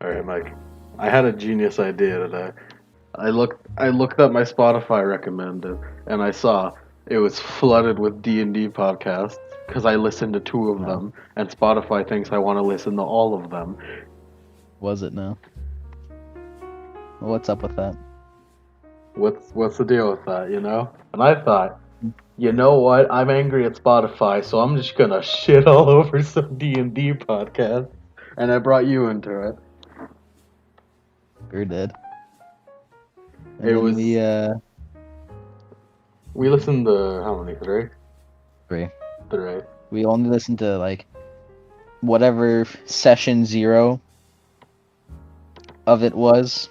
All right, Mike. I had a genius idea today. I looked up my Spotify recommended, and I saw it was flooded with D&D podcasts because I listened to two of No. them, and Spotify thinks I want to listen to all of them. Was it no? What's up with that? What's the deal with that, you know? And I thought, you know what? I'm angry at Spotify, so I'm just gonna shit all over some D&D podcast, and I brought you into it. Sure did. And It then was we listened to how many? Three. three. Three. We only listened to like whatever session 0 of it was,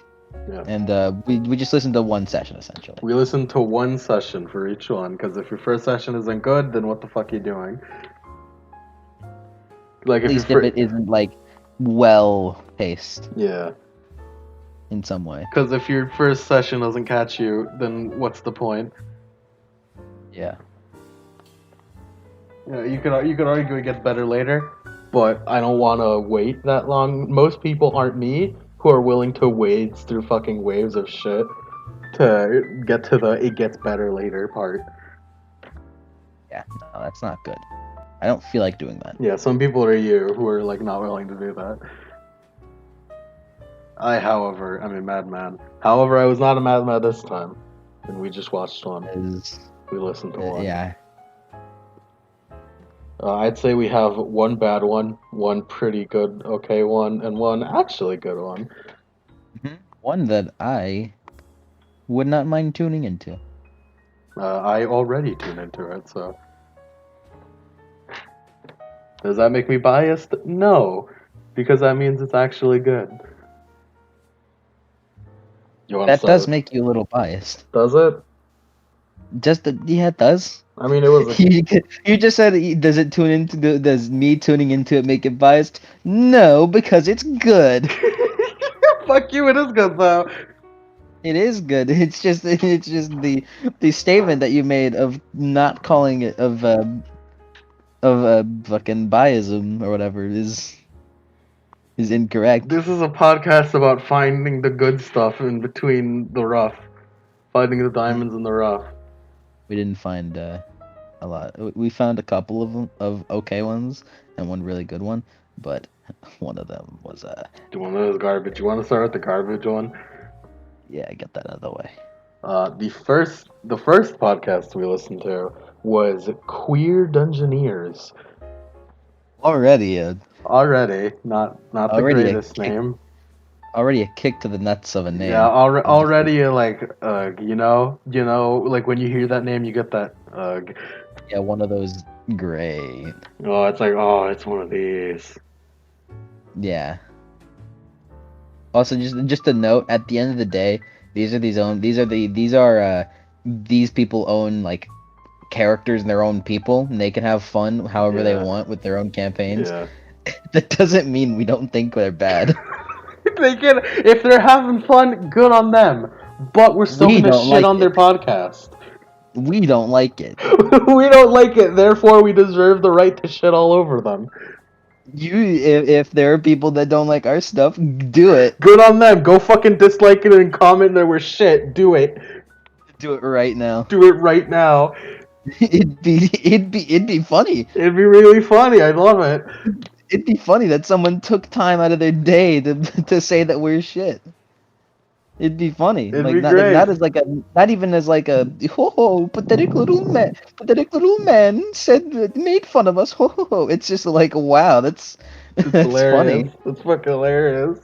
Yeah. and we just listened to one session essentially. We listened to one session for each one, because if your first session isn't good, then what the fuck are you doing? Like At if your least if it first, isn't like well paced yeah, in some way. because if your first session doesn't catch you, then what's the point? Yeah. You could argue it gets better later, but I don't want to wait that long. Most people aren't me who are willing to wade through fucking waves of shit to get to the it gets better later part. Yeah. No, that's not good. I don't feel like doing that. Yeah, some people are you who are like not willing to do that. However, I'm a madman. However, I was not a madman this time, and we just watched one. Is We listened to one. yeah. I'd say we have one bad one pretty good, okay one, and one actually good one. One that I would not mind tuning into. I already tuned into it, so. Does that make me biased? No, because that means it's actually good. You want to That start does with? make you a little biased. Does it? Yeah, it does. I mean, it was a. You just said, does it tune into does me tuning into it make it biased? No, because it's good. Fuck you, it is good though. It is good. It's just the statement that you made of not calling it of fucking biasm or whatever is incorrect. This is a podcast about finding the good stuff in between the rough. Finding the diamonds in the rough. We didn't find a lot. We found a couple of them, of okay ones and one really good one, but one of them was Do one of those garbage. You want to start with the garbage one? yeah, get that out of the way. The first podcast we listened to was Queer Dungeoneers. Already Already, not the already greatest name. already a kick to the nuts of a name. Yeah, already like like when you hear that name, you get that Yeah, one of those great. oh, it's like it's one of these. Yeah. Also, just a note. At the end of the day, these people own like characters and their own people, and they can have fun however they Yeah. want with their own campaigns. Yeah. That doesn't mean we don't think they're bad. They can if they're having fun, good on them. But we're still We gonna don't shit like on their it. podcast. We don't like it. We don't like it, therefore we deserve the right to shit all over them. If there are people that don't like our stuff, do it. Good on them. Go fucking dislike it and comment that we're shit. Do it. Do it right now. Do it right now. It'd be funny. It'd be really funny. I'd love it. It'd be funny that someone took time out of their day to say that we're shit. It'd be funny. It'd Like be not great. as like a not even as like a pathetic little man said made fun of us. Ho ho ho. It's just like wow, that's It's that's hilarious. funny. It's fucking hilarious.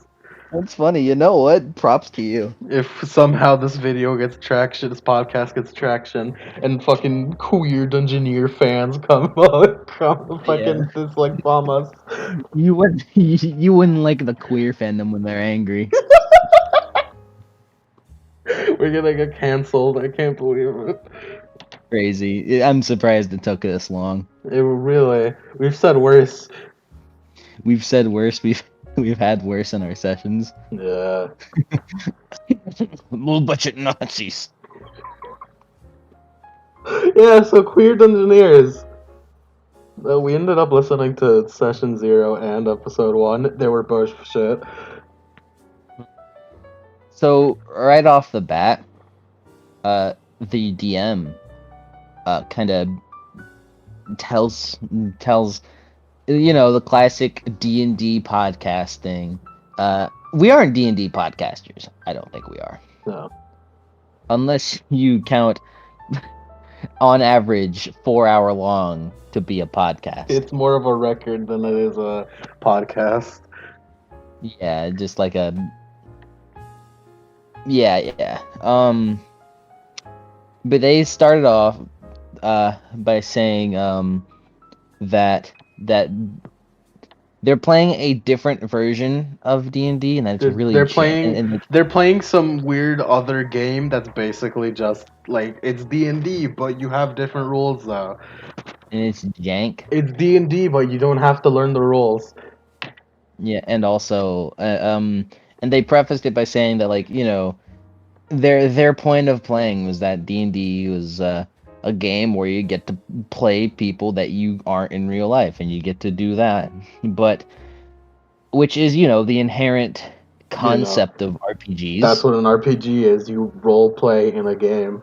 That's funny. You know what? Props to you. If somehow this video gets traction, this podcast gets traction, and fucking queer Dungeoneer fans come Yeah. fucking dislike bomb us. You wouldn't like the queer fandom when they're angry. We're gonna get canceled. I can't believe it. Crazy. I'm surprised it took this long. It really. We've said worse. We've said worse. We've had worse in our sessions. Yeah. Low budget Nazis. Yeah, so Queer Dungeoneers. We ended up listening to Session 0 and Episode 1. They were both shit. So right off the bat, the DM kind of tells the classic D&D podcast thing. We aren't D&D podcasters. I don't think we are, No. unless you count on average 4 hour long to be a podcast. It's more of a record than it is a podcast. Yeah, just like a yeah. But they started off by saying that they're playing a different version of D&D, and that's really They're chill. playing. And They're playing some weird other game that's basically just like it's D&D, but you have different rules though. it's jank. It's D&D, but you don't have to learn the rules. Yeah, and also and they prefaced it by saying that, like, their point of playing was that D&D was a game where you get to play people that you aren't in real life, and you get to do that. But which is, the inherent You know, concept of that's RPGs. what an RPG is. You role play in a game.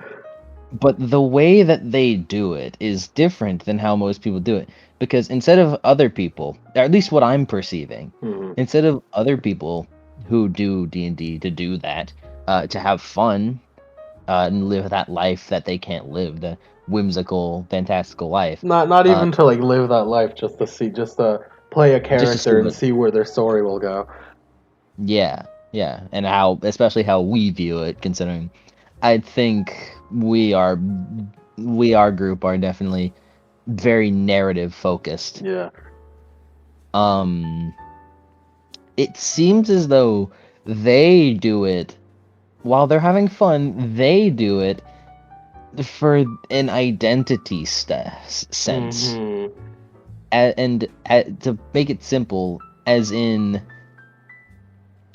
But the way that they do it is different than how most people do it. Because instead of other people, or at least what I'm perceiving, Mhm. instead of other people who do D&D to do that, to have fun, and live that life that they can't live, the whimsical, fantastical life, Not even to like live that life, just to play a just to see character and what, see where their story will go. yeah, and how, especially how we view it, considering I think we, our group, are definitely very narrative focused. Yeah. Um, it seems as though they do it while they're having fun. They do it for an identity sense, Hmm. and to make it simple, as in,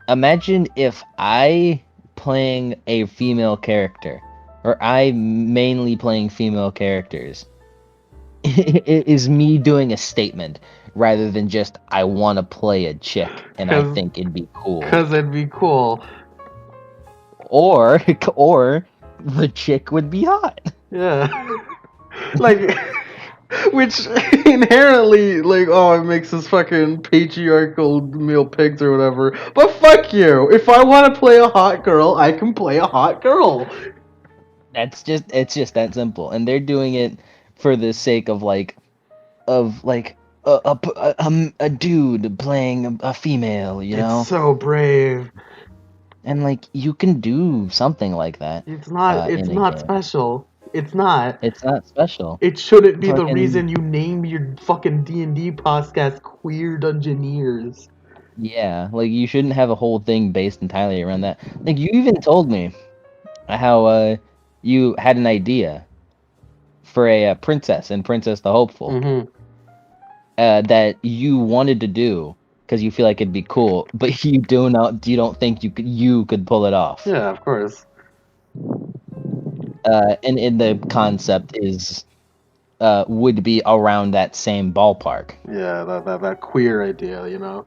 imagine if I playing a female character, or I mainly playing female characters, it is me doing a statement rather than just I want to play a chick and I Cause, think it'd be cool. cause it'd be cool. Or or the chick would be hot. Yeah. Like, which inherently, like, oh, it makes us fucking patriarchal male pigs or whatever. But fuck you. If I want to play a hot girl, I can play a hot girl. It's just that simple, and they're doing it for the sake of like a dude playing a female, It's so brave. and like you can do something like that It's not. It's in a not game. special. It's not. It's not special. It shouldn't be the Fucking reason you name your fucking D&D podcast Queer Dungeoneers. yeah, like you shouldn't have a whole thing based entirely around that. Like you even told me how you had an idea for a princess and Princess the Hopeful, Mm-hmm. that you wanted to do because you feel like it'd be cool, but you don't think you could pull it off. Yeah, of course. And in the concept is would be around that same ballpark. Yeah, that queer idea, you know.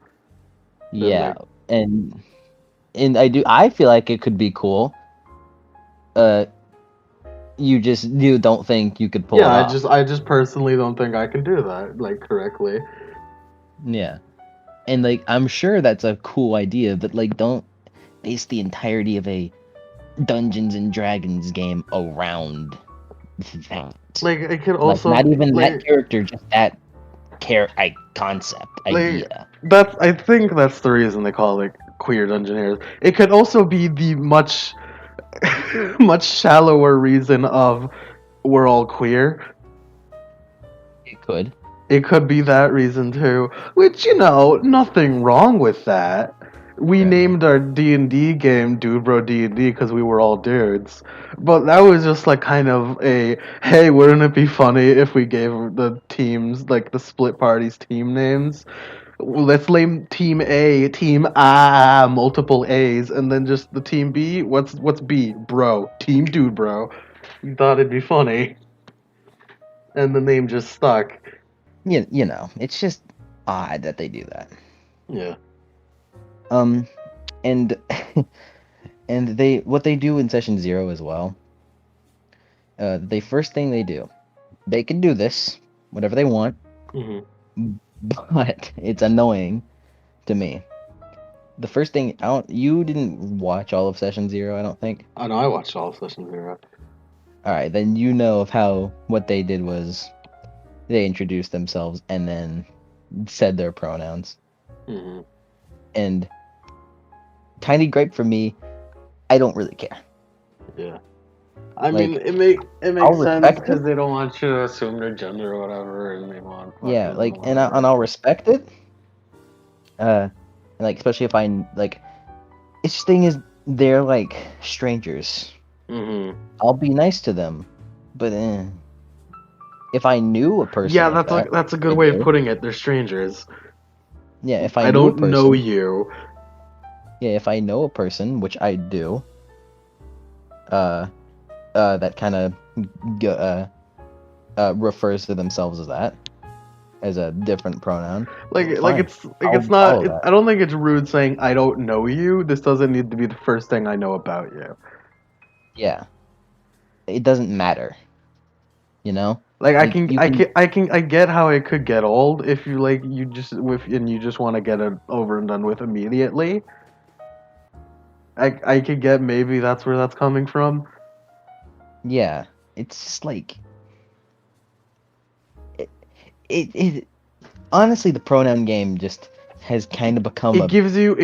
That, Yeah, like, and I feel like it could be cool. Uh, you don't think you could pull yeah, it I off. just personally don't think I can do that like correctly. Yeah. And like I'm sure that's a cool idea, but like don't base the entirety of a Dungeons and Dragons game around that. Like it could Like also not even that like character, just that concept like idea. that's I think that's the reason they call it Queer Dungeoneers. It could also be the much much shallower reason of we're all queer. It could. It could be that reason too, which nothing wrong with that. We Yeah. named our D&D game Dude Bro D&D because we were all dudes. But that was just like kind of a, hey, wouldn't it be funny if we gave the teams, like the split parties team names? Let's name team A, team A, multiple A's, and then just the team B, what's B? Bro. Team Dude Bro. We thought it'd be funny. And the name just stuck. It's just odd that they do that. Yeah. Um, and And what they do in session 0 as well. The first thing they do, they can do this, whatever they want, but it's annoying to me. The first thing, you didn't watch all of session 0, I don't think. I know I watched all of Session Zero. All right, then you know of how what they did was they introduced themselves and then said their pronouns. And tiny gripe for me, I don't really care. Yeah. I Like, mean, it I'll makes sense respect because it. they don't want you to assume their gender or whatever, and they want Yeah, fucking like, and whatever. I'll respect it. And like, especially if I like, each thing is they're like strangers. I'll be nice to them, but if I knew a person Yeah, like that, that's a I good way of do. putting it. They're strangers. Yeah, if I I knew a don't know person, you. yeah, if I know a person, which I do, that kind of refers to themselves as that, as a different pronoun. Fine, It's I'll not. follow that. I don't think it's rude saying I don't know you. This doesn't need to be the first thing I know about you. Yeah, it doesn't matter, you know. Like Like you can, I get how it could get old if you like you just with and you just want to get it over and done with immediately. I could get maybe that's where that's coming from. yeah. It's just like it honestly, the pronoun game just has kind of become a, It gives you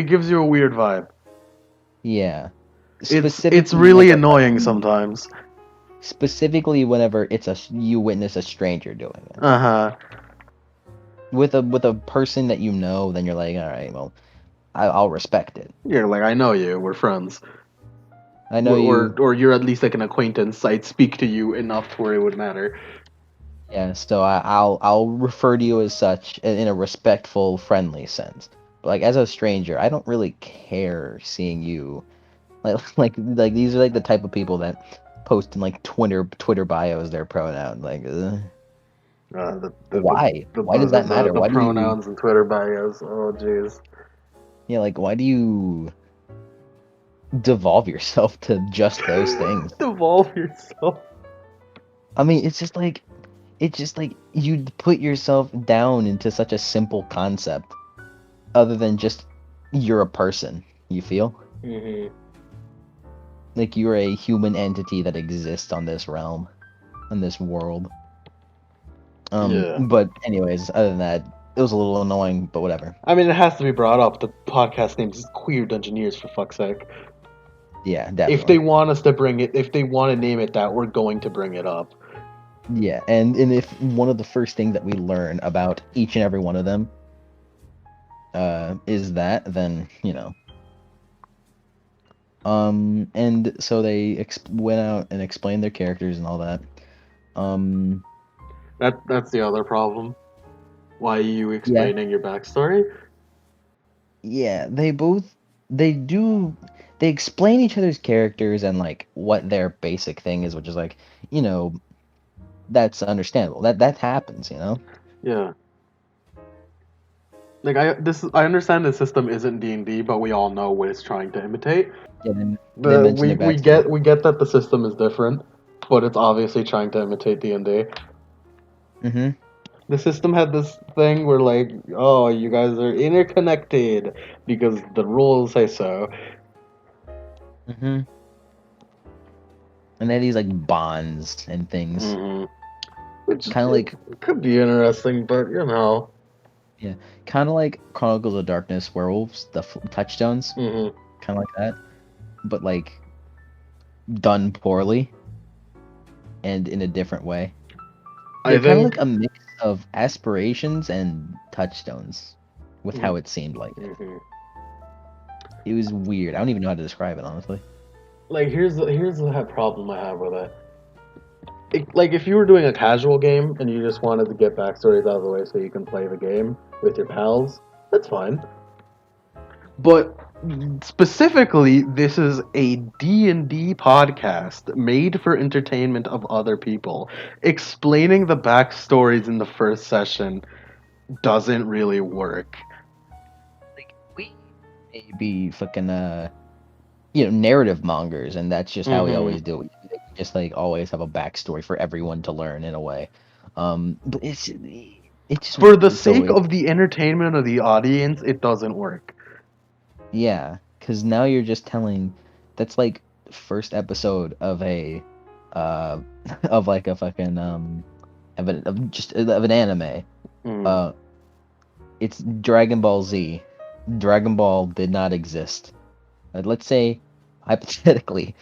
a weird vibe. yeah. It's Specifically really whenever annoying sometimes. whenever you witness a stranger doing it. Uh-huh. With a person that you know, then you're like, all right, well, I'll respect it. You're like I know you. We're friends. I know you. Or you're at least like an acquaintance. I'd speak to you enough to where it would matter. Yeah, so I'll refer to you as such in a respectful, friendly sense. But like as a stranger, I don't really care seeing you. Like these are like the type of people that post in like Twitter bios their pronoun. Like, why? Why does that matter? The Why do you? pronouns and Twitter bios. Oh jeez. Yeah, like why do you devolve yourself to just those things? Devolve yourself. I mean, it's just like you put yourself down into such a simple concept, other than just you're a person. You feel like you're a human entity that exists on this realm, on this world. Yeah. But anyways, other than that, it was a little annoying, but whatever. I mean, it has to be brought up. The podcast name is Queer Dungeoneers, for fuck's sake. Yeah, If they definitely. want us to bring it, if they want to name it that, we're going to bring it up. Yeah, and if one of the first things that we learn about each and every one of them is that, then you know. And so they went out and explained their characters and all that. Um, That's the other problem. Why are you yeah, explaining your backstory? yeah, they do they explain each other's characters and like what their basic thing is, which is like, you know, that's understandable. That happens, you know. Yeah. Like I understand the system isn't D&D, but we all know what it's trying to imitate. Yeah, they mention their backstory. We get that the system is different, but it's obviously trying to imitate D&D. Mm-hmm. The system had this thing where like, oh, you guys are interconnected because the rules say so. Mm-hmm. And they had these like bonds and things, Which kind of like, could be interesting, but you know. yeah, kind of like Chronicles of Darkness werewolves, the touchstones, hmm kind of like that, but like done poorly and in a different way. I They're kind of think. like a mix of aspirations and touchstones, with how it seemed like it. Mhm. It was weird. I don't even know how to describe it, honestly. Like here's the problem I have with it. Like if you were doing a casual game and you just wanted to get backstories out of the way so you can play the game with your pals, that's fine. But specifically, this is a D&D podcast made for entertainment of other people. Explaining the backstories in the first session doesn't really work. Like we maybe fucking narrative mongers, and that's just how we Mm-hmm. always do it. We just like always have a backstory for everyone to learn in a way. But it's For the so sake of the entertainment of the audience, it doesn't work. yeah, because now you're just telling that's like first episode of a uh of like a fucking of an anime. Mm. Uh, it's Dragon Ball Z. Dragon Ball did not exist. Let's say hypothetically,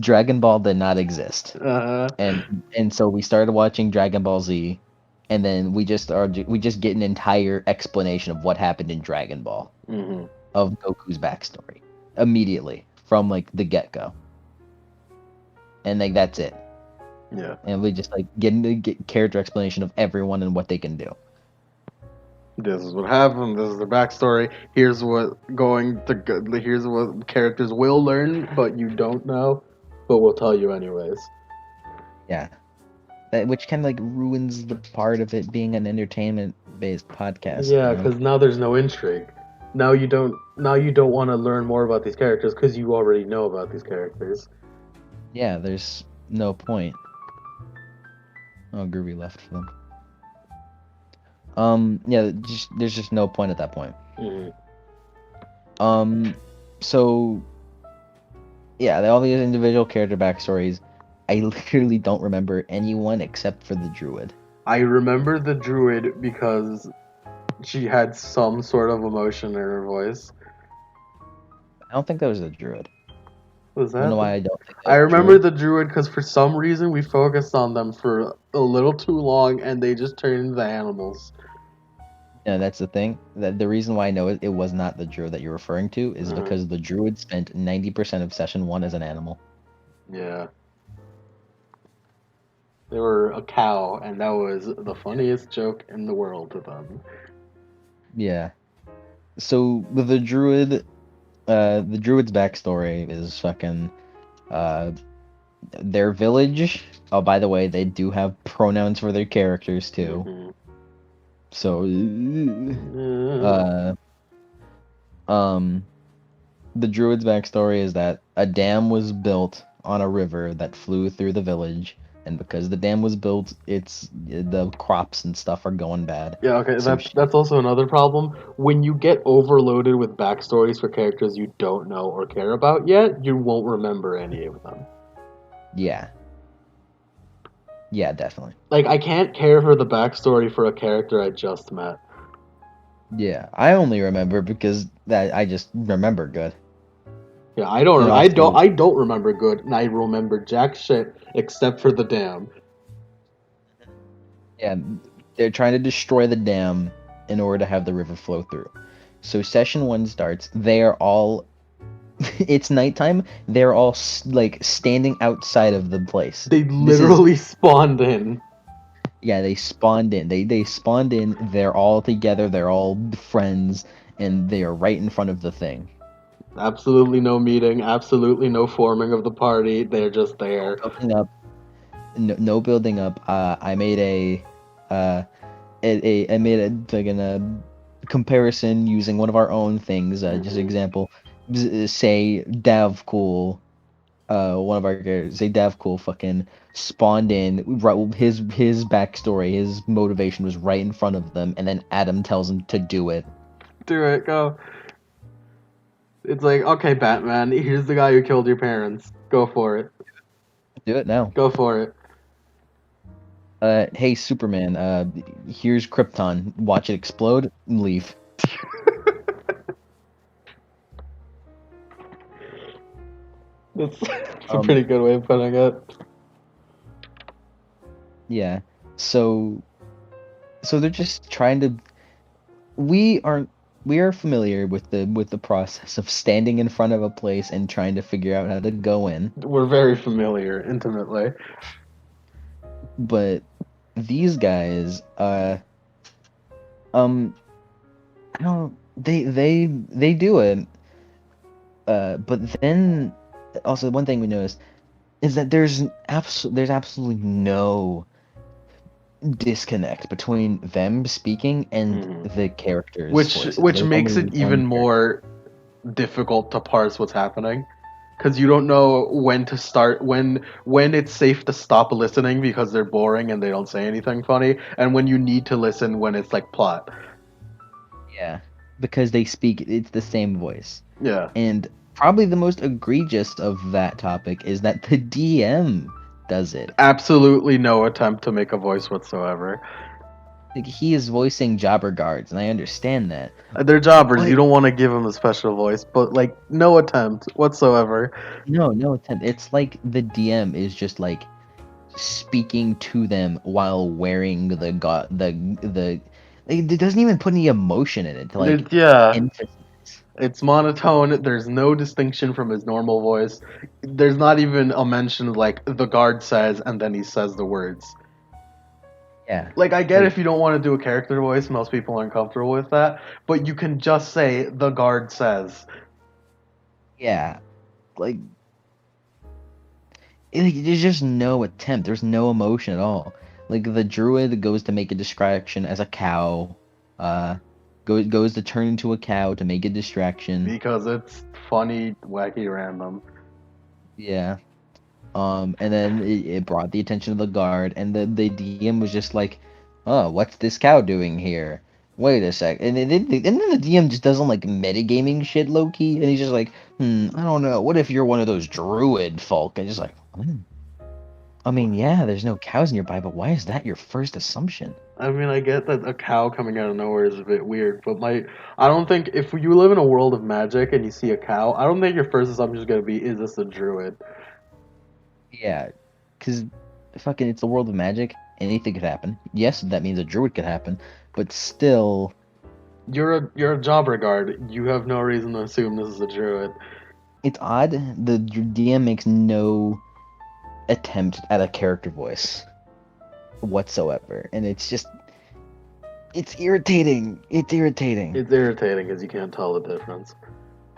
Dragon Ball did not exist, Uh, and so we started watching Dragon Ball Z, and then we just get an entire explanation of what happened in Dragon Ball, mm-hmm. of Goku's backstory immediately from like the get go, and like that's it. Yeah. And we just like get character explanation of everyone and what they can do. This is what happened. This is the backstory. Here's here's what characters will learn, but you don't know, but we'll tell you anyways. Yeah, which kind of like ruins the part of it being an entertainment based podcast. Yeah, because now there's no intrigue. Now you don't. Now you don't want to learn more about these characters because you already know about these characters. Yeah, there's no point. Oh, Groovy left for them. Yeah, there's just no point at that point. Mm-hmm. So yeah, all these individual character backstories. I literally don't remember anyone except for the druid. I remember the druid because she had some sort of emotion in her voice. I don't think that was the druid. Was I don't that? know why I don't think that I was remember druid. the druid because for some reason we focused on them for a little too long and they just turned into animals. Yeah, that's the thing. That the reason why I know it was not the druid that you're referring to is Uh-huh. because the druid spent 90% of session 1 as an animal. Yeah. They were a cow, and that was the funniest joke in the world to them. Yeah. So with the druid's backstory is fucking their village. Oh, by the way, they do have pronouns for their characters too. Mm-hmm. So Uh, um the druid's backstory is that a dam was built on a river that flew through the village, and because the dam was built, the crops and stuff are going bad. yeah, okay, So that's also another problem. When you get overloaded with backstories for characters you don't know or care about yet, you won't remember any of them. yeah. Yeah, definitely. Like, I can't care for the backstory for a character I just met. Yeah, I only remember because that I just remember good. Yeah, And also, I don't remember good, and I remember jack shit except for the dam. yeah, they're trying to destroy the dam in order to have the river flow through. So session 1 starts. They are all it's nighttime. They're all like standing outside of the place. They This is literally spawned in. yeah, they spawned in. They spawned in. They're all together. They're all friends, and they are right in front of the thing. Absolutely no meeting, absolutely no forming of the party. They're just there. Building up, no building up. I made I made a like comparison using one of our own things. Just Mm-hmm. example, say Davcool, one of our characters, say Davcool fucking spawned in. Right, his backstory, his motivation was right in front of them, and then Adam tells him to do it. Do it, go. It's like, okay, Batman, here's the guy who killed your parents. Go for it. Do it now. Go for it. Hey Superman, here's Krypton. Watch it explode and leave. That's a pretty good way of putting it. Yeah. So they're just trying to we are familiar with the process of standing in front of a place and trying to figure out how to go in. We're very familiar, intimately. But these guys, I don't they do it. But then also one thing we noticed is that there's absolutely no disconnect between them speaking and the characters' voices. Which There's makes only it one even character. more difficult to parse what's happening. because you don't know when to start, when it's safe to stop listening because they're boring and they don't say anything funny, and when you need to listen when it's like plot. Yeah, because they speak, it's the same voice. Yeah. And probably the most egregious of that topic is that the DM does it. Absolutely no attempt to make a voice whatsoever. Like, he is voicing jobber guards, and I understand that. They're jobbers. But You don't want to give them a special voice, but like no attempt whatsoever. no attempt. It's like the DM is just like speaking to them while wearing the like, it doesn't even put any emotion in it to like Yeah, emphasize. it's monotone. There's no distinction from his normal voice. There's not even a mention of, like, the guard says and then he says the words. Yeah. Like, I get Like, if you don't want to do a character voice, most people aren't comfortable with that, but you can just say the guard says. yeah. Like, there's just no attempt. There's no emotion at all. Like, the druid goes to make a distraction as a cow. Goes to turn into a cow to make a distraction. Because it's funny, wacky, random. Yeah. And then it brought the attention of the guard, and the DM was just like, "Oh, what's this cow doing here? Wait a sec." And then the DM just doesn't like metagaming shit low key, and he's just like, I don't know. What if you're one of those druid folk?" And just like, I mean, yeah, there's no cows nearby, but why is that your first assumption? I mean, I get that a cow coming out of nowhere is a bit weird, but I don't think if you live in a world of magic and you see a cow, I don't think your first assumption is gonna be, is this a druid? Yeah, because fucking, it's the world of magic. Anything could happen. Yes, that means a druid could happen, but still, You're a jobber guard. You have no reason to assume this is a druid. it's odd. The DM makes no attempt at a character voice whatsoever, and it's irritating. It's irritating. It's irritating because you can't tell the difference.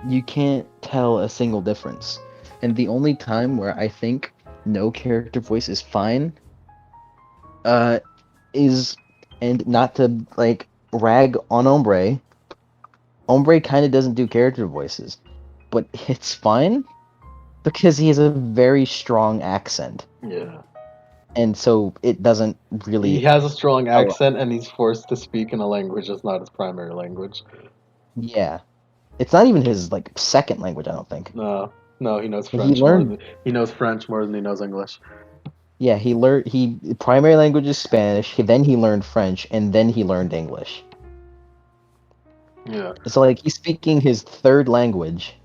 You can't tell a single difference. And the only time where I think no character voice is fine is, and not to like rag on Ombre kind of doesn't do character voices, but it's fine because he has a very strong accent, Yeah. and so it doesn't He really. has a strong Oh, accent and he's forced to speak in a language that's not his primary language. yeah, it's not even his like second language, I don't think. No, no, he knows He French more learned, than he knows French more than he knows English. yeah, he learned, he primary language is Spanish, then he learned French, and then he learned English. Yeah. So like he's speaking his third language,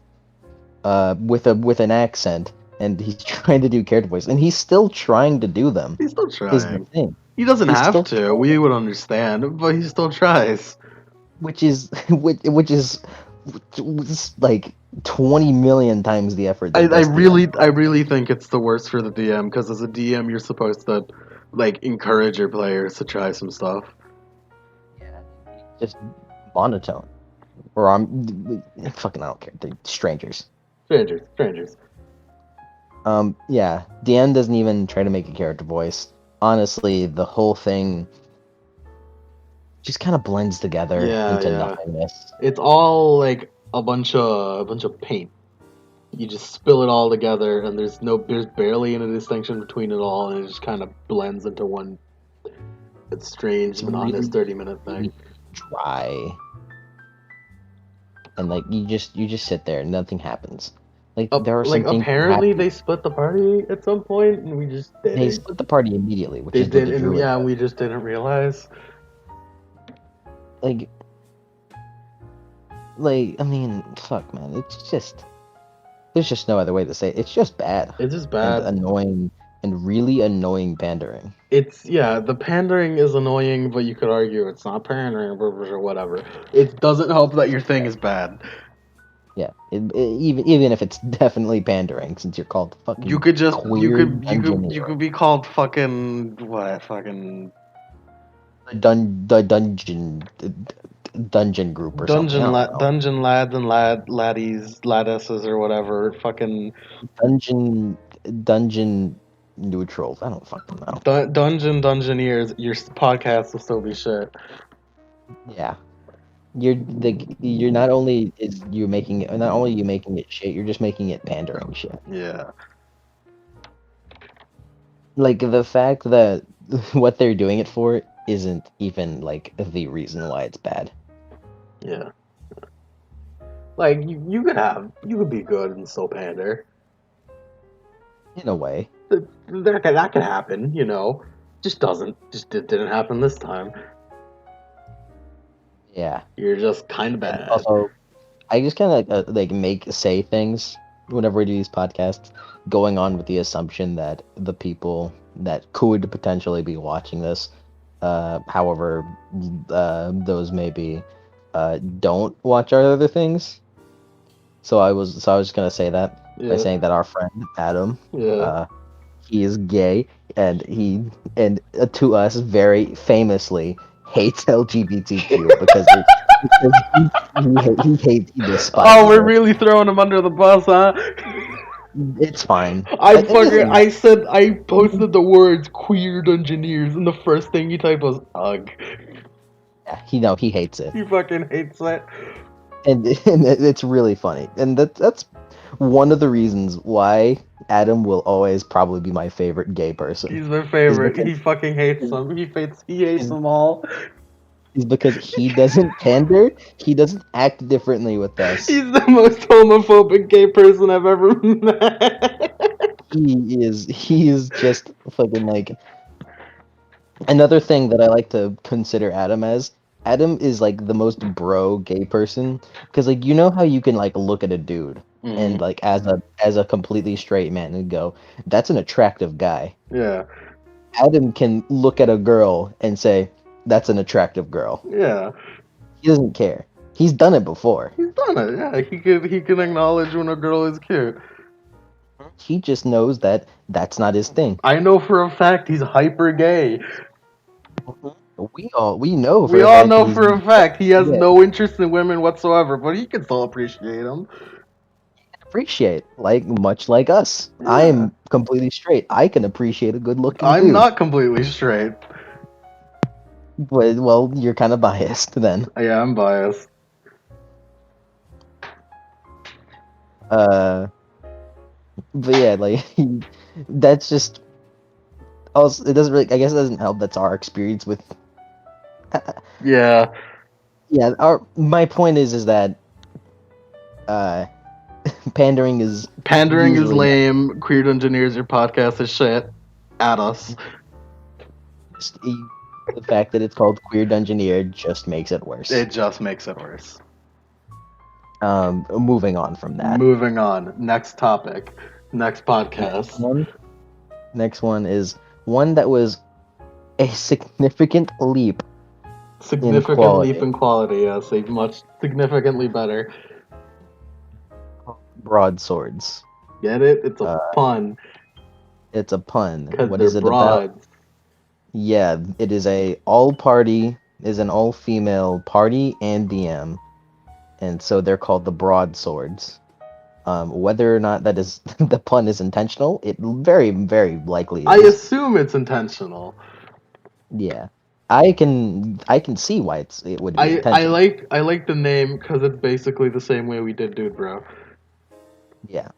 with an accent, and he's trying to do character voice, and he's still trying to do them. He's still Is the trying. thing. He doesn't He's have still to. trying, We would understand, but he still tries. which is which is like 20 million times the effort that this DM. I really think it's the worst for the DM because as a DM, you're supposed to, like, encourage your players to try some stuff. Yeah, just monotone. Or I'm fucking, I don't care. They're strangers. Strangers. Yeah, DM doesn't even try to make a character voice. Honestly, the whole thing just kind of blends together Yeah, into yeah. nothingness. It's all like a bunch of paint. You just spill it all together, and there's barely any distinction between it all, and it just kind of blends into one. It's strange, It's monotonous really, 30-minute really thing. dry, and like you just sit there and nothing happens. Like, there are Like, some things that apparently happen. they split the party at some point, and we just They didn't. split the party immediately, which They is what did, the and druid yeah, does. we just didn't realize. Like, I mean, fuck, man. It's just, there's just no other way to say it. It's just bad It's just and bad. annoying and really annoying pandering. It's Yeah, the pandering is annoying, but you could argue it's not pandering or whatever. It doesn't help that your thing is bad. Yeah, even if it's definitely pandering, since you're called You fucking could just queer you dungeoneer, could be called fucking what fucking the dungeon group or something. I don't know. dungeon lads and laddies ladesses or whatever. Fucking Dungeon neutrals. I don't fucking know. dungeoneers. Your podcast will still be shit. Yeah. you're not only is you making it not only you making it shit, you're just making it pandering shit. Yeah. Like the fact that what they're doing it for isn't even like the reason why it's bad. Yeah. Like you could be good and still pander. In a way. That could happen, you know. Just it didn't happen this time. Yeah. You're just kind of And bad. also I just kind of like say things whenever we do these podcasts, going on with the assumption that the people that could potentially be watching this, however those may be, don't watch our other things. So I was just gonna say that by Yeah. saying that our friend Adam, Yeah. uh, he is gay and to us very famously hates LGBTQ because he Oh, despises we're it. really throwing him under the bus, huh? It's fine. It I doesn't matter. said I posted the words queer Dungeoneers and the first thing he typed was ugh. Yeah, he hates it, He fucking hates it. and it's really funny, and that's one of the reasons why Adam will always probably be my favorite gay person, He's my is favorite. because He fucking hates is, them. He hates is, them all. is because he doesn't pander, he doesn't act differently with us. He's the most homophobic gay person I've ever met. He is just fucking like another thing that I like to consider Adam as. Adam is like the most bro gay person because like you know how you can like look at a dude and Mhm. like as a completely straight man and go, that's an attractive guy. Yeah. Adam can look at a girl and say, that's an attractive girl. Yeah. He doesn't care. He's done it before. He's done it. Yeah. He can acknowledge when a girl is cute. He just knows that that's not his thing. I know for a fact he's hyper gay. We know We for a all fact that know he's for a fact he has yeah, no interest in women whatsoever, but he can still appreciate them. appreciate like much like us. I Yeah. am completely straight. I can appreciate a good looking I'm dude. not completely straight. But, well, you're kind of biased then. Yeah, I'm biased. Uh, but yeah, like that's just also it doesn't really. I guess it doesn't help. That's our experience with. Yeah. Yeah, our my point is that uh, pandering is Pandering is usually not lame. Queer Engineers, your podcast is shit. At us. just, the fact that it's called Queer Dungeoneer just makes it worse. It just makes it worse. Moving on from that. Moving on. Next topic. Next Next podcast. one. Next one is one that was a significant leap in Significant leap quality. in quality, yes. A much significantly better. Broadswords. Get it? It's a Uh, pun. it's a pun. Because What they're is it about? broads. Yeah, it is a all party, is an all female party and DM, and so they're called the Broadswords. Whether or not that is the pun is intentional, it very, very likely I is. assume it's intentional. Yeah, I can see why it would be intentional. I like the name because it's basically the same way we did Dude Bro. Yeah,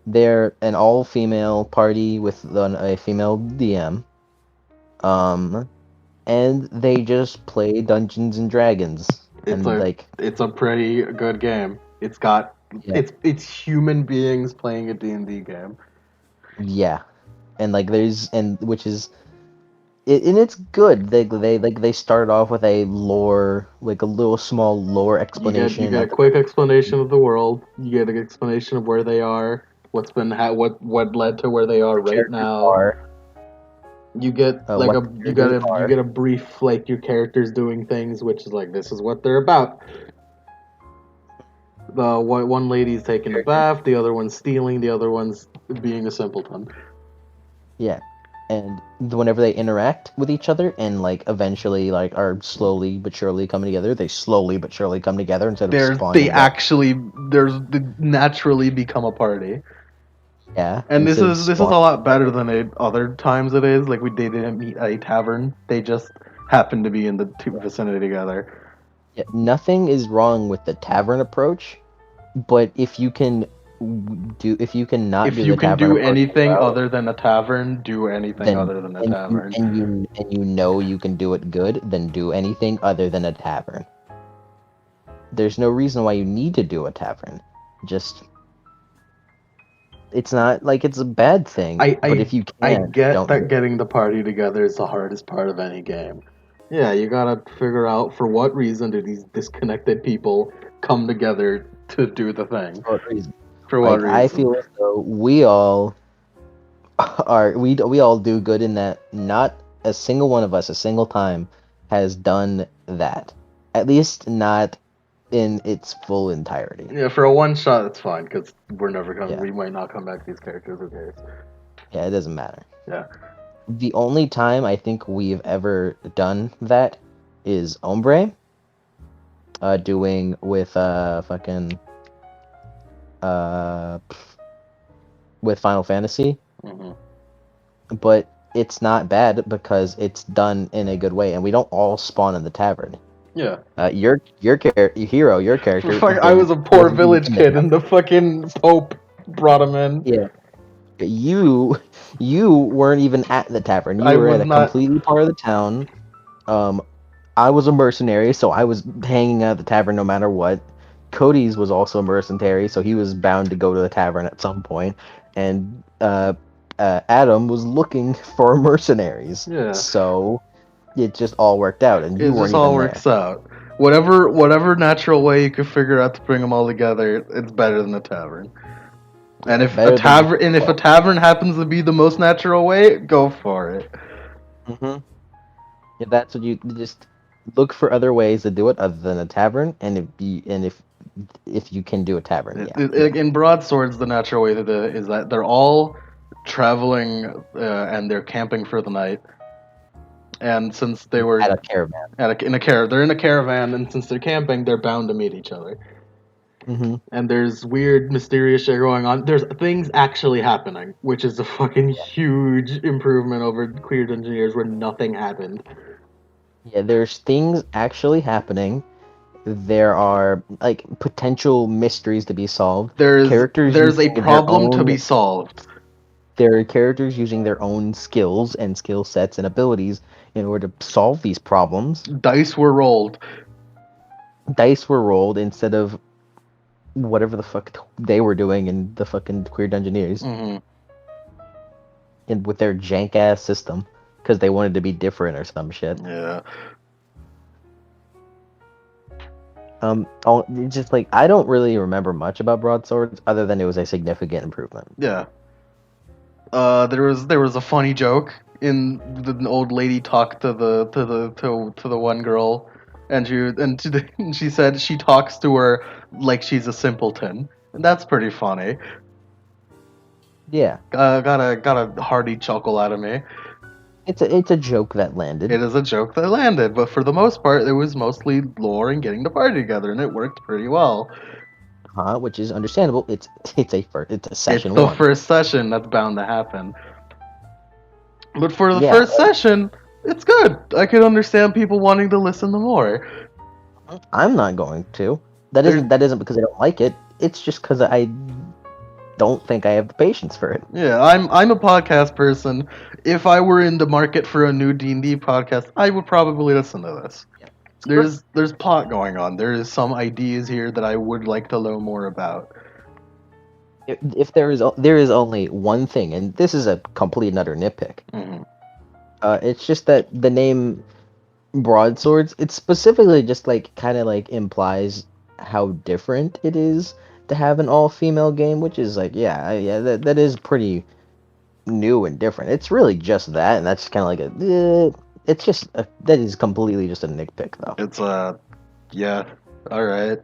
they're an all female party with a female DM. Um, and they just play Dungeons and Dragons, It's and a like it's a pretty good game. It's got yeah, it's human beings playing a D&D game. yeah, and like there's and which is and it's good. They start off with a lore, like a little small lore You explanation get a of the quick explanation of the world. You get an explanation of where they are, what led to where they are right characters now. are, You get like what the triggers you are. get a brief like your characters doing things, which is like this is what they're about. The one lady's taking a Characters, bath, the other one's stealing, the other one's being a simpleton. yeah, and whenever they interact with each other and like eventually like are slowly but surely coming together, they slowly but surely come together instead of They spawning them. actually they naturally become a party. Yeah, And instead of this is a spawning lot better together. than other times it is. Like they didn't meet at a tavern; they just happened to be in the vicinity together. Yeah, nothing is wrong with the tavern approach, but if you can not If do you the can tavern do approach anything well, other than a tavern, do anything then other than a tavern. and you know you can do it good, then do anything other than a tavern. There's no reason why you need to do a tavern. Just it's not like it's a bad thing, I but I if you I can, get don't do that it. getting the party together is the hardest part of any game. Yeah, you gotta figure out for what reason do these disconnected people come together to do the thing. For what reason? For what Like I reason? feel as though we all we all do good in that not a single one of us a single time has done that. At least not in its full entirety. Yeah, for a one shot, it's fine because we're never coming. Yeah. We might not come back to these characters. Who cares? Yeah, it doesn't matter. Yeah. The only time I think we've ever done that is Ombre, doing with fucking uh with Final Fantasy, Hmm. but it's not bad because it's done in a good way, and we don't all spawn in the tavern. Yeah. Your character I was didn't a poor wasn't even village in the kid, tavern. and the fucking Pope brought him in. Yeah, you weren't even at the tavern. You I were at was a not. completely part of the town. Um, I was a mercenary, so I was hanging out at the tavern no matter what. Cody's was also a mercenary, so he was bound to go to the tavern at some point. And Adam was looking for mercenaries, Yeah. so it just all worked out, and It you just weren't all even there. works out. Whatever natural way you could figure out to bring them all together, it's better than a tavern. And Yeah, better than just if a well. tavern happens to be the most natural way, go for it. Hmm. If that's what you just look for other ways to do it other than a tavern, and if you can do a tavern, yeah, do that. In Broadswords, the natural way to do it is that they're all traveling and they're camping for the night. And since they were At a caravan. they're in a caravan, and since they're camping, they're bound to meet each other. Hmm. And there's weird, mysterious shit going on. There's things actually happening, which is a fucking huge improvement over Queer Dungeoneers where nothing happened. Yeah, there's things actually happening. There are like potential mysteries to be solved. Characters There's a using their problem to be own solved. there are characters using their own skills and skill sets and abilities in order to solve these problems. Dice were rolled. Dice were rolled instead of whatever the fuck they were doing in the fucking Queer Dungeoneers Hmm. and with their jank ass system because they wanted to be different or some shit. Yeah. It's just like I don't really remember much about Broadswords other than it was a significant improvement. Yeah. There was a funny joke in the old lady talked to the one girl, and she said she talks to her like she's a simpleton, and that's pretty funny. Yeah, Got a hearty chuckle out of me. it's a joke that landed, It is a joke that landed, but for the most part, it was mostly lore and getting the party together, and it worked pretty well. which is understandable. It's a It's session the one. first session that's bound to happen. But for the Yeah, first session, it's good. I could understand people wanting to listen to more. I'm not going to. There's That isn't because I don't like it. It's just because I don't think I have the patience for it. Yeah, I'm a podcast person. If I were in the market for a new D&D podcast, I would probably listen to this. There's plot going on. There is some ideas here that I would like to know more about. If there is only one thing, and this is a complete and utter nitpick. Hmm. It's just that the name Broadswords, it specifically just like kind of like implies how different it is to have an all-female game, which is like yeah, that is pretty new and different. It's really just that, and that's kind of like it's just that is completely just a nitpick though. It's yeah, all right.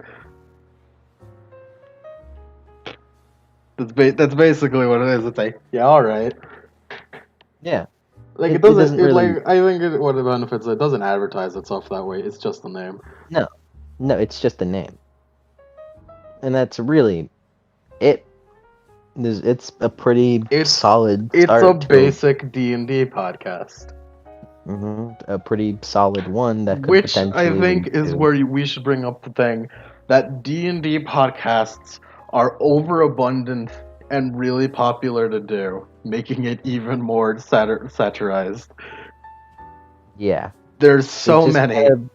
That's basically what it is. It's like yeah, all right. Yeah, Like it it doesn't. doesn't It really like I think what it benefits. It doesn't advertise itself that way. It's just the name. no no, it's just a name, and that's really it. It's a pretty It's solid it's a start to basic D&D podcast. A pretty solid one that could Which I potentially think lead is to. where we should bring up the thing that D&D podcasts are overabundant and really popular to do, making it even more satirized. Yeah, There's it so just kind many. of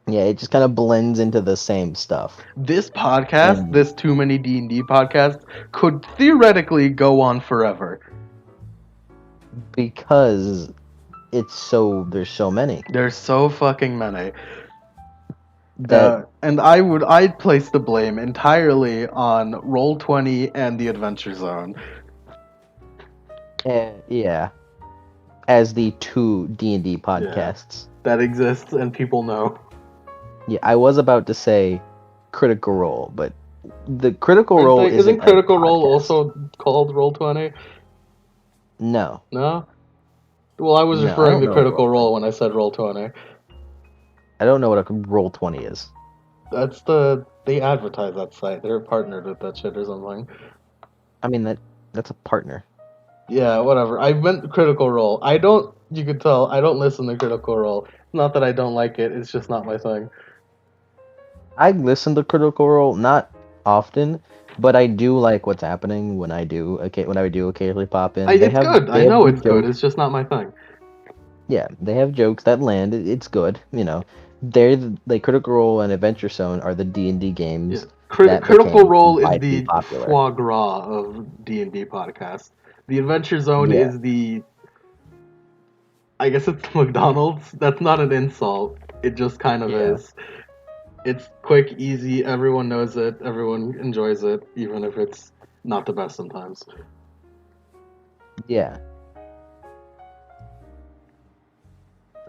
yeah, it just kind of blends into the same stuff. This podcast, And this Too Many D&D podcast, could theoretically go on forever. because there's so many There's so fucking many. that And I'd place the blame entirely on Roll20 and the Adventure Zone. yeah, as the two D&D Yeah. podcasts. That exists and people know. Yeah, I was about to say Critical Role, but the Critical Role Isn't isn't a Critical Role podcast. also called Roll20? No, No? Well, I was no, I referring don't to know what Critical Roll20. Role when I said Roll20. I don't know what a Roll20 is. They advertise that site. They're partnered with that shit or something. I mean that's a partner. Yeah, whatever. I meant Critical Role. You could tell, I don't listen to Critical Role. Not that I don't like it, it's just not my thing. I listen to Critical Role not often, but I do like what's happening when I do. Okay, when I do occasionally pop in. It's good. I They have know good it's good. jokes. It's just not my thing. Yeah, they have jokes that land. It's good. You know, like Critical Role and Adventure Zone are the D&D Yeah. games that Critical became Role is widely the popular. foie gras of D&D podcast. The Adventure Zone Yeah, is I guess it's McDonald's. That's not an insult. It just kind of yeah, is. It's quick, easy. Everyone knows it. Everyone enjoys it, even if it's not the best sometimes. yeah,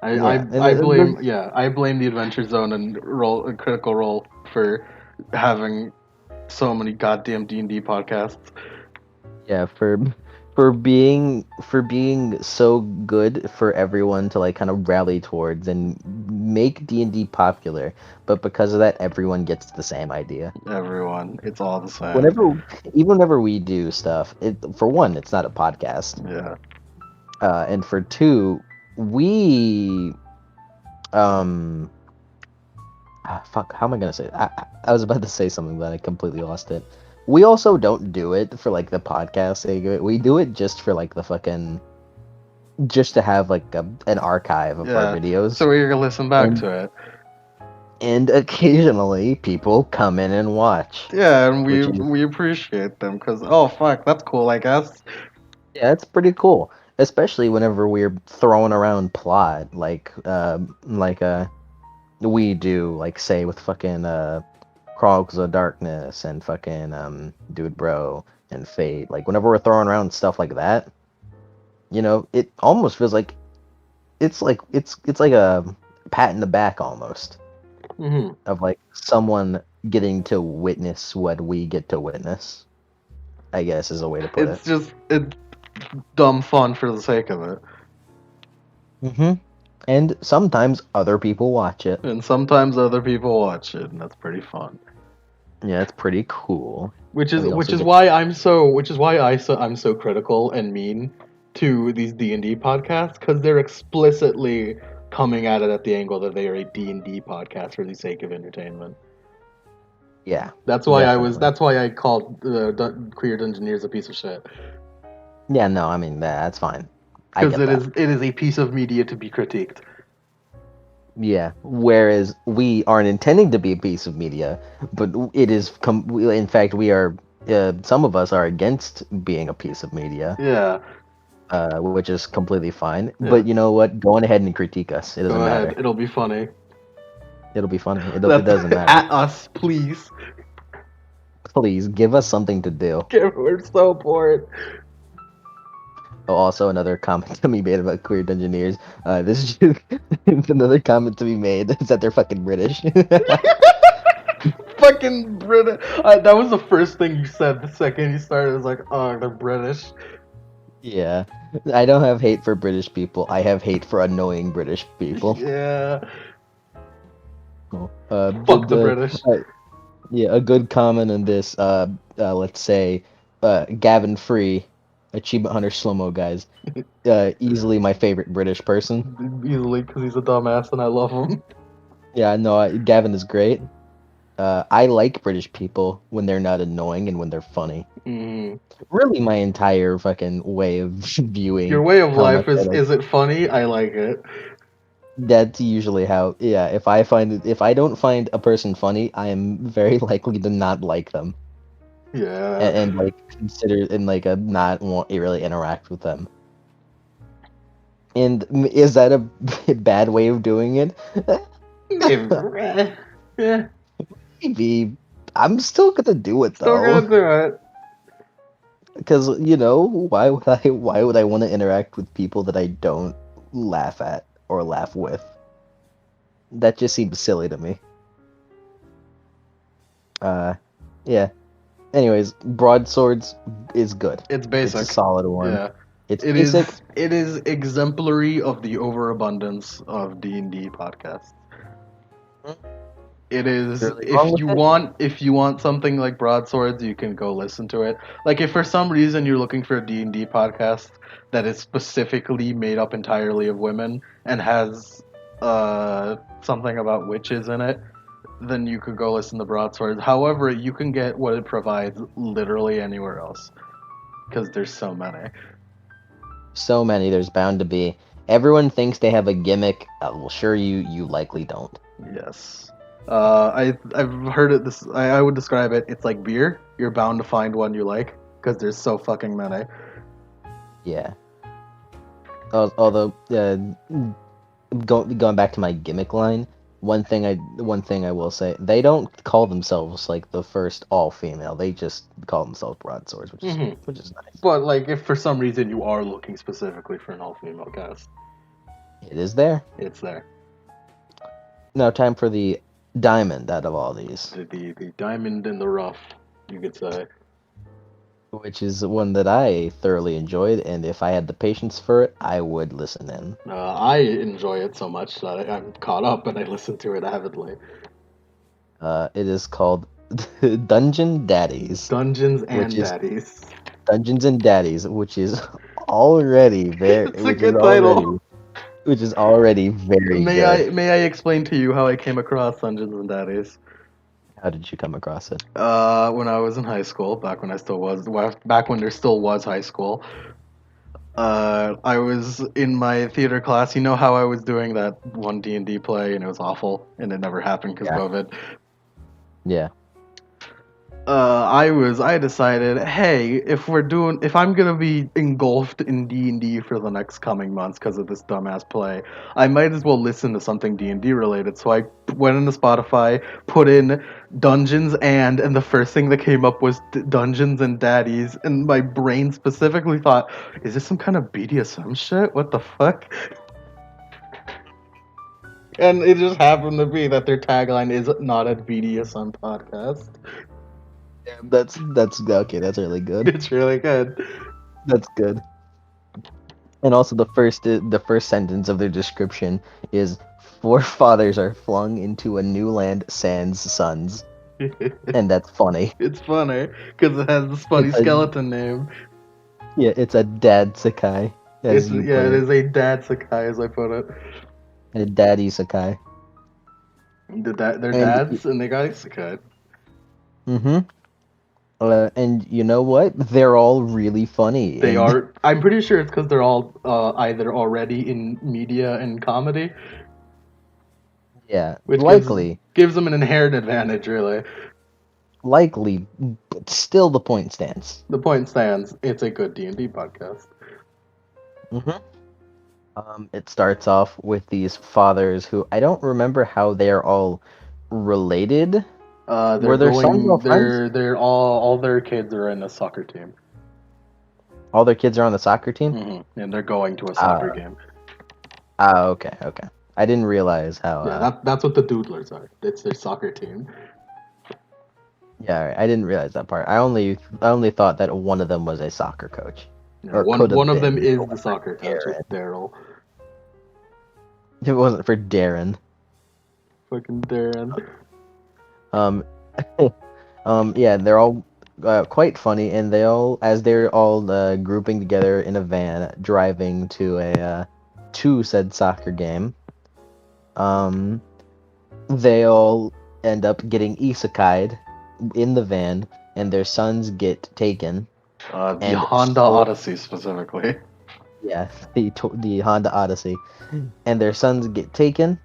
I, yeah. I, I blame I blame the Adventure Zone and Critical Role for having so many goddamn D&D podcasts. Yeah, for being so good for everyone to like kind of rally towards and make D&D popular, but because of that everyone gets the same idea. Everyone, it's all the same. Whenever even whenever we do stuff, it for one, it's not a podcast. Yeah. And for two, we um fuck, how am I gonna say it? I was about to say something but I completely lost it. We also don't do it for like the podcast sake of it. We do it just for like the fucking just to have like an archive of our Yeah. videos. So we're gonna listen back and to it. and occasionally people come in and watch, Yeah, and which is we appreciate them because oh fuck, that's cool. I guess. yeah, it's pretty cool, especially whenever we're throwing around plot we do, like say with fucking Chronicles of Darkness and fucking Dude Bro and Fate. Like whenever we're throwing around stuff like that, you know, it almost feels like it's like a pat in the back almost Hmm. of like someone getting to witness what we get to witness. I guess is a way to put it. It's dumb fun for the sake of it, And sometimes other people watch it. and sometimes other people watch it, and that's pretty fun. Yeah, it's pretty cool. And we also get Which is why I'm so critical and mean to these D&D podcasts because they're explicitly coming at it at the angle that they are a D&D podcast for the sake of entertainment. yeah, definitely. That's why I called Queer Dungeoneers a piece of shit Yeah, no, I mean that's fine. I because get that. it is a piece of media to be critiqued. Yeah. Whereas we aren't intending to be a piece of media, but it is. In fact, we are. Some of us are against being a piece of media, Yeah, which is completely fine. yeah. But you know what? Go on ahead and critique us. It Go doesn't ahead, matter. it'll be funny. It'll be funny. It That's doesn't matter. at us, please. Please give us something to do. We're so bored. Oh, also another comment to be made about queer Dungeoneers. This is just another comment to be made is that they're fucking British. Fucking British. That was the first thing you said the second you started. It was like, oh, they're British. Yeah, I don't have hate for British people. I have hate for annoying British people. Yeah. Cool. Fuck the British. Yeah, a good comment on this. Let's say, Gavin Free. Achievement Hunter slow-mo guys. Easily my favorite British person. Easily, because he's a dumbass and I love him. Yeah, no, Gavin is great. I like British people when they're not annoying and when they're funny. Mm. Really, my entire fucking way of viewing Your way of how life much I like. is it funny? I like it. That's usually how. Yeah, if I don't find a person funny, I am very likely to not like them Yeah. and like consider and like not want to really interact with them. And is that a bad way of doing it? Maybe. Yeah. Maybe. I'm still gonna do it Still though, gonna do it. because why would I want to interact with people that I don't laugh at or laugh with? That just seems silly to me. Yeah. Anyways, Broadswords is good. It's It's a basic. solid one. Yeah. It's It basic. is it is exemplary of the overabundance of D&D podcasts. It is Really wrong with it? if you want something like Broadswords, you can go listen to it. Like if for some reason you're looking for a D&D podcast that is specifically made up entirely of women and has something about witches in it, then you could go listen to Broadswords. However, you can get what it provides literally anywhere else because there's so many. So many. There's bound to be. Everyone thinks they have a gimmick. Well, sure, you likely don't. Yes. I've heard it. I would describe it. It's like beer. You're bound to find one you like because there's so fucking many. Yeah. Although, going back to my gimmick line, one thing I will say, they don't call themselves like the first all female. They just call themselves Broadswords, Mm-hmm. which is nice. But like, if for some reason you are looking specifically for an all-female cast, It is there. it's there. Now, time for the diamond out of all these, The diamond in the rough, you could say. which is one that I thoroughly enjoyed, and if I had the patience for it, I would listen in. I enjoy it so much that I'm caught up and I listen to it avidly. It is called Dungeon Daddies, Dungeons which and is Daddies. Dungeons and Daddies, which is already very, It's a good title. which is already very good. May I explain to you how I came across Dungeons and Daddies? How did you come across it? When I was in high school, back when there still was high school. I was in my theater class. You know how I was doing that one D&D play and it was awful and it never happened because Yeah. COVID. Yeah. I decided, hey, if I'm gonna be engulfed in D&D for the next coming months because of this dumbass play, I might as well listen to something D&D related. So I went into Spotify, put in Dungeons and the first thing that came up was Dungeons and Daddies, and my brain specifically thought, is this some kind of BDSM shit? What the fuck? And it just happened to be that their tagline is not a BDSM podcast. That's okay. That's really good. It's really good. That's good. And also the first sentence of their description is forefathers are flung into a new land sans sons, and that's funny. It's funny because it has this funny It's a skeleton name. it's a dad sakai, as you It put it, is a dad Sakai as I put it. a daddy sakai. They're And dads and they got isekai. mm-hmm. And you know what? They're all really funny, They and are. I'm pretty sure it's because they're all either already in media and comedy, yeah, which gives them an inherent advantage. Really, likely, but still the point stands. the point stands. It's a good D&D podcast. Mm-hmm. It starts off with these fathers who I don't remember how they're all related. Were their sons all friends? They're all their kids are in a soccer team. All their kids are on the soccer team? And they're going to a soccer game. Okay, okay. I didn't realize how. Yeah, that's what the Doodlers are. It's their soccer team. Yeah, all right, I didn't realize that part. I only thought that one of them was a soccer coach, Yeah, or could have one of been. them is the soccer coach. It's Daryl. If it wasn't for Darren. Fucking Darren. Um, yeah, they're all quite funny, and they all, as they're all grouping together in a van, driving to said soccer game, um, they all end up getting isekai'd in the van, and their sons get taken The and Honda sold. Odyssey specifically. Yeah, the Honda Odyssey, and their sons get taken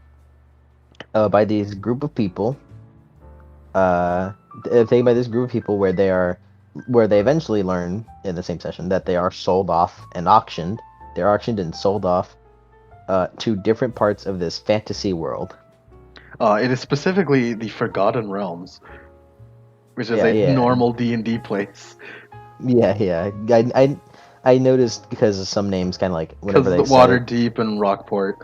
by these group of people. Taken by this group of people where they eventually learn in the same session that they are sold off and auctioned. They're auctioned and sold off to different parts of this fantasy world. It is specifically the Forgotten Realms, which is Yeah, a yeah, normal D&D place. yeah. I noticed because of some names, kind of like whenever Because they the said Water it. Deep and Rockport,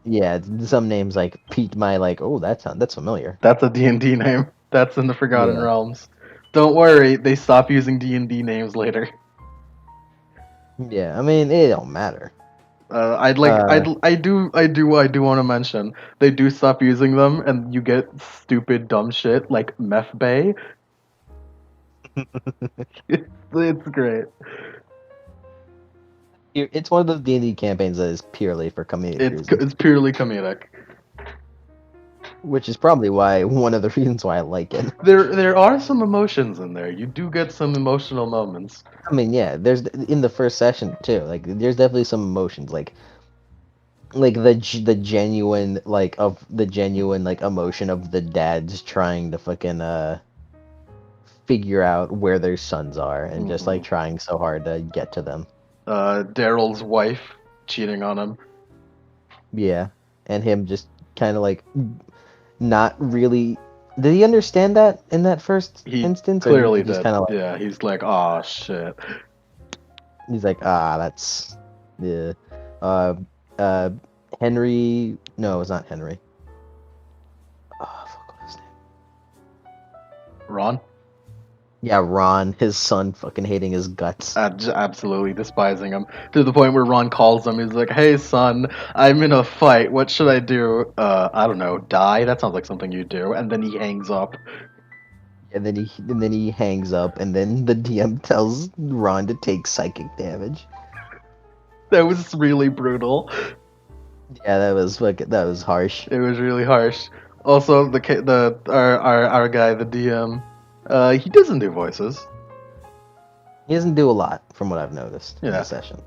Yeah, some names like piqued my like, oh, that's familiar. that's a D&D name. That's in the Forgotten Yeah, Realms. Don't worry, they stop using D&D names later. yeah. I mean, it don't matter. I'd like, Uh, I do want to mention they do stop using them, and you get stupid, dumb shit like Meth Bay. It's great. it's one of those D&D campaigns that is purely for comedic reasons, It's purely comedic. which is probably why one of the reasons why I like it. There are some emotions in there. You do get some emotional moments. I mean, yeah, there's in the first session too. Like, there's definitely some emotions, like the genuine like emotion of the dads trying to fucking figure out where their sons are and just Hmm like trying so hard to get to them. Daryl's wife cheating on him. Yeah, and him just kind of like not really. Did he understand that in that first He instance, or did he clearly just did. kind of like Yeah, he's like, oh shit. he's like, ah, that's yeah. Uh, uh, Henry. No, it's not Henry. Oh, fuck, what's his name? Ron, Yeah, Ron, his son, fucking hating his guts. absolutely despising him to the point where Ron calls him. He's like, "Hey, son, I'm in a fight. What should I do? I don't know. Die? That sounds like something you do." And then he hangs up. And then he hangs up, and then the DM tells Ron to take psychic damage. That was really brutal. Yeah, that was harsh. It was really harsh. Also, the our guy, the DM, he doesn't do voices. He doesn't do a lot, from what I've noticed in the Yeah, session.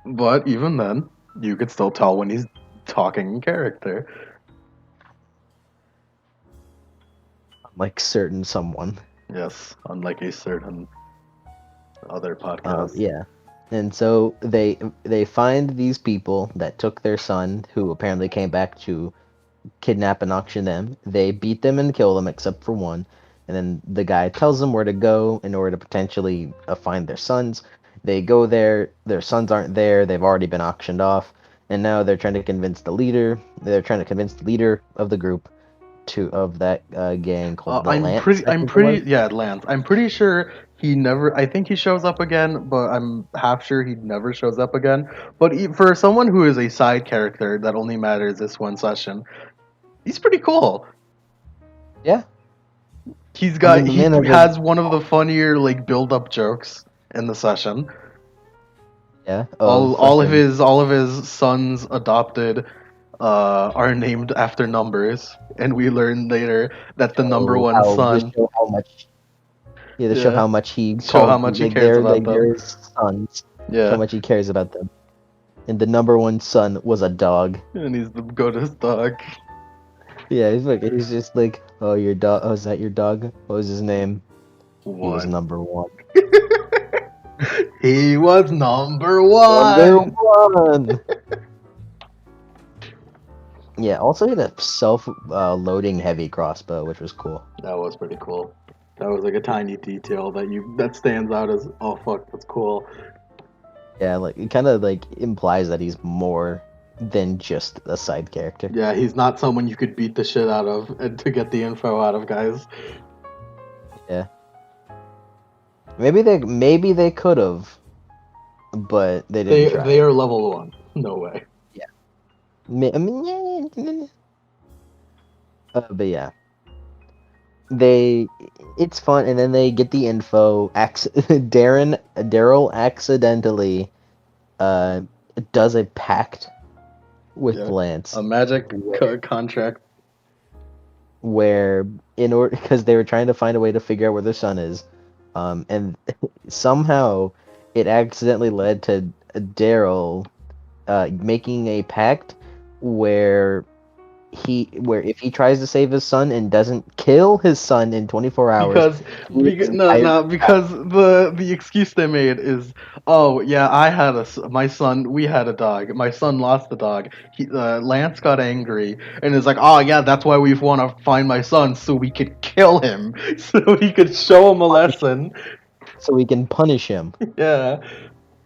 but even then, you could still tell when he's talking in character. Like certain someone. Yes, unlike a certain other podcast. Yeah. And so they find these people that took their son, who apparently came back to kidnap and auction them. They beat them and kill them, except for one. And then the guy tells them where to go in order to potentially find their sons. They go there. Their sons aren't there. They've already been auctioned off. And now they're trying to convince the leader. They're trying to convince the leader of the group of that gang called the Lance, I I'm think it was. pretty, yeah, Lance. I'm pretty sure he never, I think he shows up again, but I'm half sure he never shows up again. But for someone who is a side character that only matters this one session, he's pretty cool. Yeah. I mean, the He man has a has one of the funnier, like, build up jokes in the session. yeah of All of his sons adopted are named after numbers, and we learn later that the number show one how son, to show yeah, how much he show how calls much he cares about like them. they're his sons, show how Yeah, much he cares about them. And the number one son was a dog. and he's the goat's dog. Yeah, he's just like, oh, your dog. Oh, is that your dog? What was his name? He was One. number one. He was number Number one. one. Yeah. Also, he had a self-loading heavy crossbow, which was cool. That was pretty cool. That was like a tiny detail that stands out as, oh fuck, that's cool. Yeah, like it kind of like implies that he's more than just a side character. Yeah, he's not someone you could beat the shit out of and to get the info out of, guys. Yeah. Maybe they could have, but they didn't try. They are level 1. No way. Yeah. I mean, yeah. But yeah. it's fun, and then they get the info. Daryl accidentally uh does a pact with Yeah, Lance a magic where, contract. where in order because they were trying to find a way to figure out where their son is, and somehow it accidentally led to Daryl making a pact where where if he tries to save his son and doesn't kill his son in 24 hours, Because, his no, entire no, because the excuse they made is, oh yeah, my son, we had a dog. My son lost the dog. Lance got angry and is like, oh yeah, that's why we want to find my son so we could kill him, so we could show him a lesson. so we can punish him. Yeah,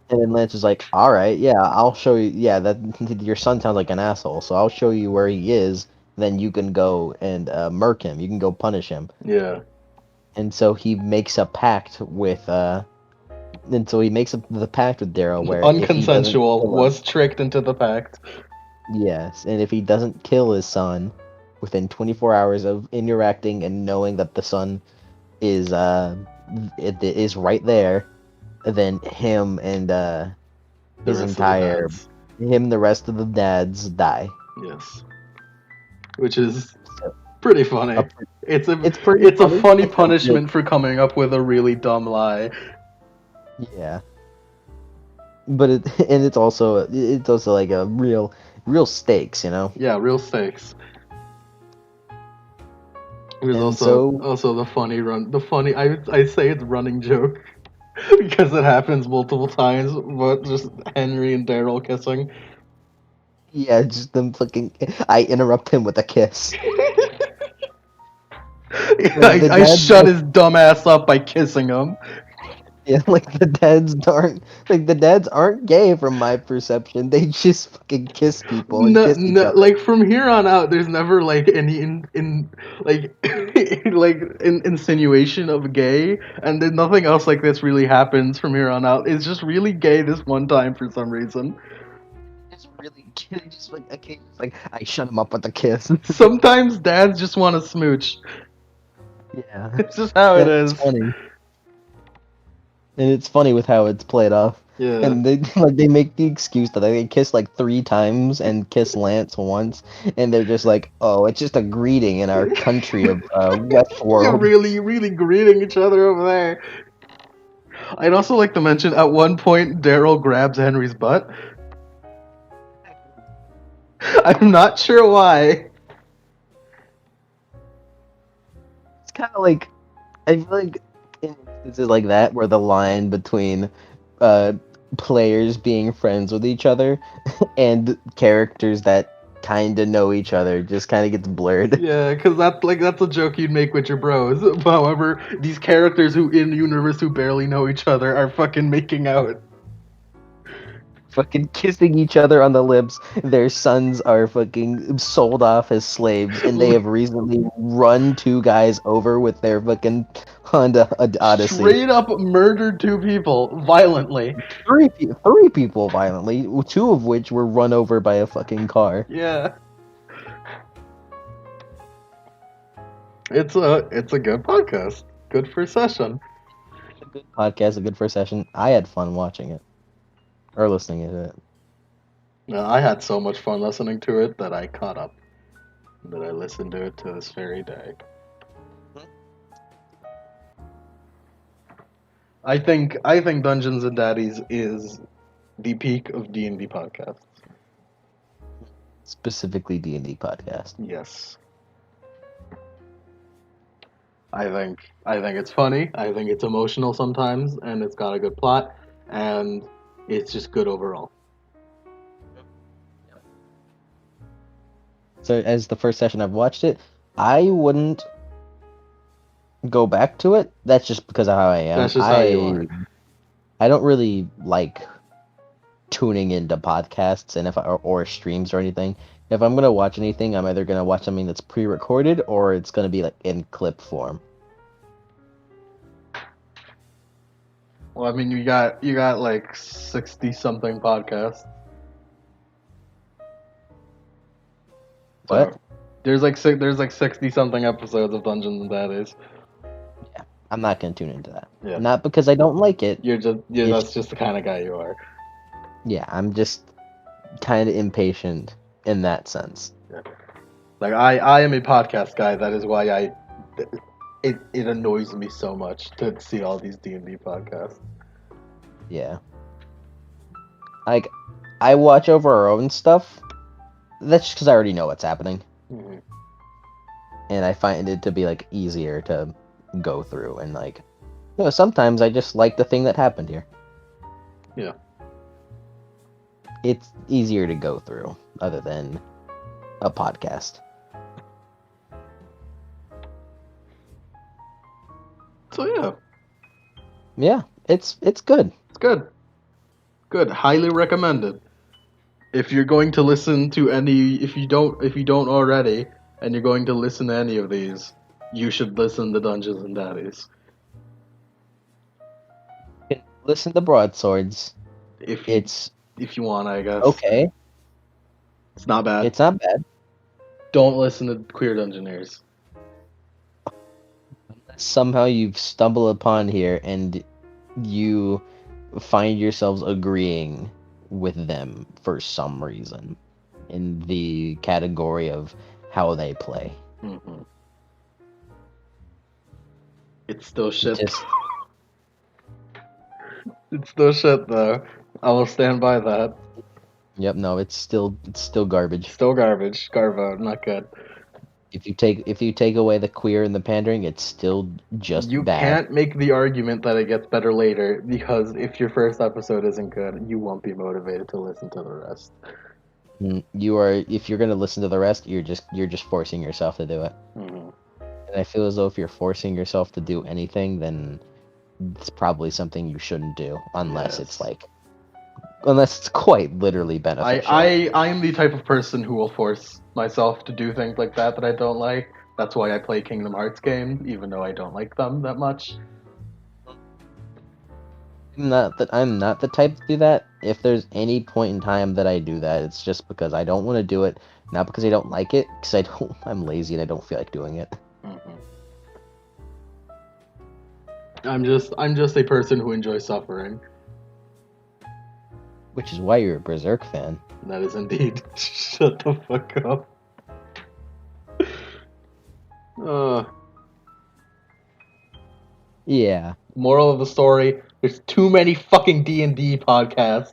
And then Lance is like, "All right, yeah, I'll show you. Yeah, that your son sounds like an asshole, so I'll show you where he is. Then you can go and murk him. You can go punish him." yeah. And so he makes a pact with the pact with Daryl where if he doesn't Unconsensual, kill him, was tricked into the pact. yes, and if he doesn't kill his son within 24 hours of interacting and knowing that the son is it is right there, then him and The his rest of the entire dads. the rest of the dads die. Yes, which is So, pretty funny. a It's a it's pretty it's a funny. funny It's a real, punishment for coming up with a really dumb lie. yeah, but it's also like a real stakes, you know. Yeah, real stakes. There's And also so the funny I say it's running joke because it happens multiple times, but just Henry and Daryl kissing. yeah, just them fucking. I interrupt him with a kiss. Like the I dads, shut his dumb ass up by kissing him. yeah, like the dads aren't gay from my perception. They just fucking kiss people and No, kiss each no, other. like from here on out, there's never like any like like insinuation of gay, and then nothing else like this really happens from here on out. It's just really gay this one time for some reason. It's really just like okay, just like I shut him up with a kiss. Sometimes dads just want to smooch. Yeah, It's just how it and it's is. funny. And it's funny with how it's played off. Yeah. And they like they make the excuse that they kiss like 3 times and kiss Lance once, and they're just like, "Oh, it's just a greeting in our country of You're Westworld." really, really greeting each other over there. I'd also like to mention at one point Daryl grabs Henry's butt. I'm not sure why. It's kind of like I feel like in instances like that where the line between uh players being friends with each other and characters that kind of know each other just kind of gets blurred. Yeah, because that's a joke you'd make with your bros. However, these characters who in universe who barely know each other are fucking making out. Fucking kissing each other on the lips. Their sons are fucking sold off as slaves, and they have recently run 2 guys over with their fucking Honda Odyssey. Straight up murdered 2 people violently. Three people violently, 2 of which were run over by a fucking car. Yeah, it's a good podcast. Good for session. A good podcast, a good first session. I had fun watching it or listening to it. I had so much fun listening to it that I caught up. That I listened to it to this very day. I think Dungeons and Daddies is the peak of D&D podcasts. Specifically D&D podcast. Yes. I think it's funny. I think it's emotional sometimes, and it's got a good plot, and it's just good overall. So as the first session I've watched it, I wouldn't go back to it. That's just because of how I am. That's just how you are. I don't really like tuning into podcasts and if or streams or anything. If I'm gonna watch anything, I'm either gonna watch something that's pre-recorded or it's gonna be like in clip form. Well, I mean, you got like 60 something podcasts. What? So There's like 60 something episodes of Dungeons and Daddies. I'm not gonna tune into that. Yeah. Not because I don't like it. That's just the kind of guy you are. Yeah, I'm just kind of impatient in that sense. Like I am a podcast guy. That is why it annoys me so much to see all these D&D podcasts. Yeah. Like, I watch over our own stuff. That's just because I already know what's happening. Mhm. And I find it to be, like, easier to go through. And, like, sometimes I just like the thing that happened here. Yeah. It's easier to go through, other than a podcast. So yeah. Yeah, it's good. It's good. Good. Highly recommended. If you're going to listen to if you don't already, and you're going to listen to any of these, you should listen to Dungeons and Daddies. You can listen to Broadswords. If you want, I guess. Okay. It's not bad. It's not bad. Don't listen to Queer Dungeoneers. Somehow you've stumbled upon here and you find yourselves agreeing with them for some reason in the category of how they play. Mm-hmm. It's still shit. It's still shit though. I will stand by that. Yep, no, it's still garbage. Still garbage. Garbo, not good. If you take away the queer and the pandering, it's still just You bad. can't make the argument that it gets better later, because if your first episode isn't good, you won't be motivated to listen to the rest. If you're gonna listen to the rest, you're just forcing yourself to do it. Mm-hmm. And I feel as though if you're forcing yourself to do anything, then it's probably something you shouldn't do, unless it's quite literally beneficial. I am the type of person who will force myself to do things like that I don't like. That's why I play Kingdom Hearts games, even though I don't like them that much. I'm not the type to do that. If there's any point in time that I do that, it's just because I don't want to do it, not because I don't like it, because I'm lazy and I don't feel like doing it. Mm-hmm. I'm just a person who enjoys suffering. Which is why you're a Berserk fan. That is indeed. Shut the fuck up. Yeah. Moral of the story: there's too many fucking D&D podcasts.